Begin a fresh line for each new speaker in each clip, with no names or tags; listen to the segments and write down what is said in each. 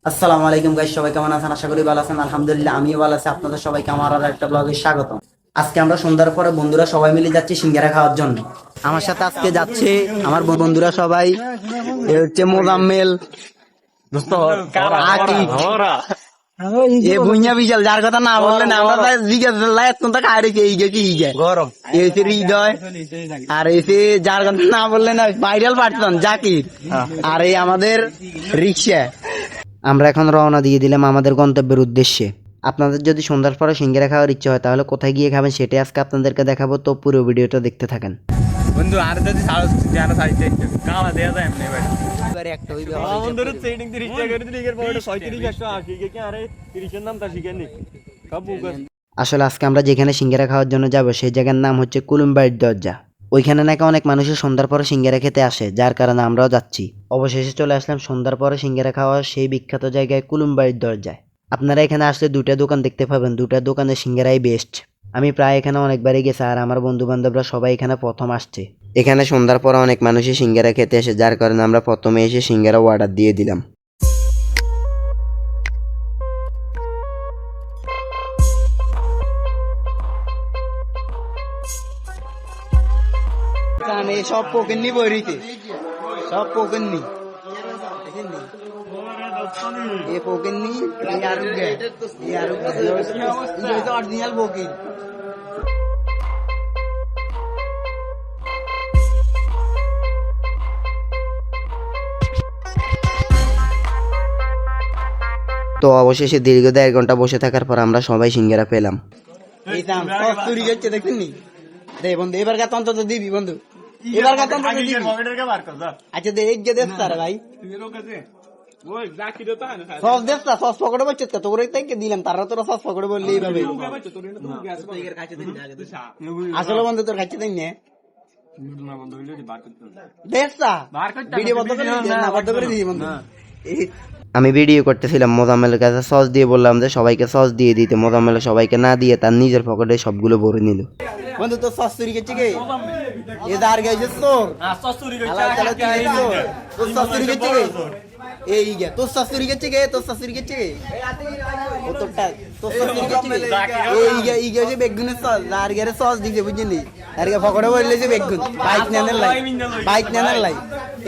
আসসালামু আলাইকুম গাইস, সবাই কেমন আছেন? আশা করি ভালো আছেন। আলহামদুলিল্লাহ আমিও ভালো আছি। আপনাদের সবাইকে আমার আর একটা ব্লগে স্বাগত। আজকে আমরা সন্ধ্যার পরে বন্ধুরা সবাই মিলে যাচ্ছি সিঙ্গারা খাওয়ার জন্য। আমার সাথে আজকে যাচ্ছে আমার বন্ধুরা সবাই। এ হচ্ছে মোজাম্মেল, আকিব, এ ভুইয়া বিশাল, যার কথা না বললে না আমরা খাই রেখে গরম, এ হচ্ছে হৃদয়, আর এসে যার কথা না বললে না ভাইরাল পার্সন জাকির, আর এই আমাদের রিক্সা। আমরা এখন রওনা দিয়ে দিলাম আমাদের গন্তব্যের উদ্দেশ্যে। আপনাদের যদি সন্ধ্যার পরে সিঙ্গারা খাওয়ার ইচ্ছে হয় তাহলে কোথায় গিয়ে খাবেন সেটাই আজকে আপনাদেরকে দেখাবো, তো পুরো ভিডিওটা দেখতে থাকেন।
বন্ধু আর যদি জানা চাইতে কালা দেয়া যায় এমনি ভাই
এবারে একটা হইবে
বন্ধুর সেটিং 30 টাকা করে দিলি এর পরে 37 180 কে কি আরে 30 এর নাম তা শিখেনি সব বুকাস।
আসলে আজকে আমরা যেখানে সিঙ্গারা খাওয়ার জন্য যাব সেই জায়গার নাম হচ্ছে কুলুমবাড়ির দরজা। ওইখানে নাকি অনেক মানুষের সন্ধ্যার পরে সিঙ্গারা খেতে আসে, যার কারণে আমরাও যাচ্ছি। অবশেষে চলে আসলাম সন্ধ্যার পরে সিঙ্গারা খাওয়ার সেই বিখ্যাত জায়গায় কুলুমবাড়ির দরজায়। আপনারা এখানে আসলে দুটা দোকান দেখতে পাবেন, দুটা দোকানের সিঙ্গারাই বেস্ট। আমি প্রায় এখানে অনেকবারই গেছি, আর আমার বন্ধু বান্ধবরা সবাই এখানে প্রথম আসছে। এখানে সন্ধ্যার পরে অনেক মানুষই সিঙ্গারা খেতে আসে, যার কারণে আমরা প্রথমে এসে সিঙ্গারা অর্ডার দিয়ে দিলাম। সব পোকেননি বইরিতে, সব পোকেননি এ পোকেননি অরিজিনাল পোকেন। তো অবশেষে দীর্ঘ 1.5 ঘন্টা বসে থাকার পর আমরা সবাই সিঙ্গারা পেলাম। দেখেননি বন্ধু, এবার গাত অন্তত দিবি বন্ধু, এবার গাত অন্তত দিবি। আচ্ছা দেখ ভাই সস দেবতা, সস পকড়ে বলছে তো করে থেকে দিলাম, তারা তোরা সস পকড়ে বললি এইভাবে। আসলে বন্ধু তোর খাইতে দেন না ভিডিও বন্ধ করে না, বন্ধ করে দিই বন্ধু। আমি ভিডিও করতেছিলাম, মোজাম্মেলের কাছে সস দিয়ে বললাম যে সবাইকে সস দিয়ে দিতে। মোজাম্মেল সবাইকে না দিয়ে তার নিজের পকেটে সবগুলো ভরে নিল। বন্ধু তোর সস চুরি করছে কে? এ দাঁড় গেছে তোর সস চুরি করছে, তোর সস চুরি করছে কে? এই গে তোর সস চুরি করছে কে? তোর সস চুরি করছে কে? ও তোরটা তোর সস চুরি করছে কে? এই গে যে বেগুনের সস, আর গেরে সস দিছে বুঝলি, আর গে পকেটে বললে যে বেগুন বাইক নেনের লাই, বাইক নেনের লাই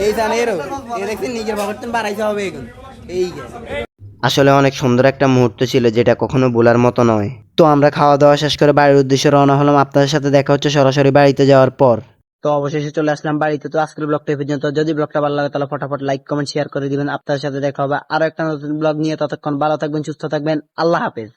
এই জানে এরো এ দেখছেন নিজের পকেটে বাড়াইতে হবে এখন। আসলে অনেক সুন্দর একটা মুহূর্ত ছিল, যেটা কখনো ভোলার মতো নয়। তো আমরা খাওয়া দাওয়া শেষ করে বাড়ির উদ্দেশ্যে রওনা হলাম। আপনাদের সাথে দেখা হচ্ছে সরাসরি বাড়িতে যাওয়ার পর। তো অবশেষে চলে আসলাম বাড়িতে। তো আজকের ব্লগটা এই পর্যন্ত। যদি ব্লগটা ভালো লাগে তাহলে ফটাফট লাইক কমেন্ট শেয়ার করে দিবেন। আপনাদের সাথে দেখা হবে আরো একটা নতুন ব্লগ নিয়ে। ততক্ষণ ভালো থাকবেন, সুস্থ থাকবেন। আল্লাহ হাফেজ।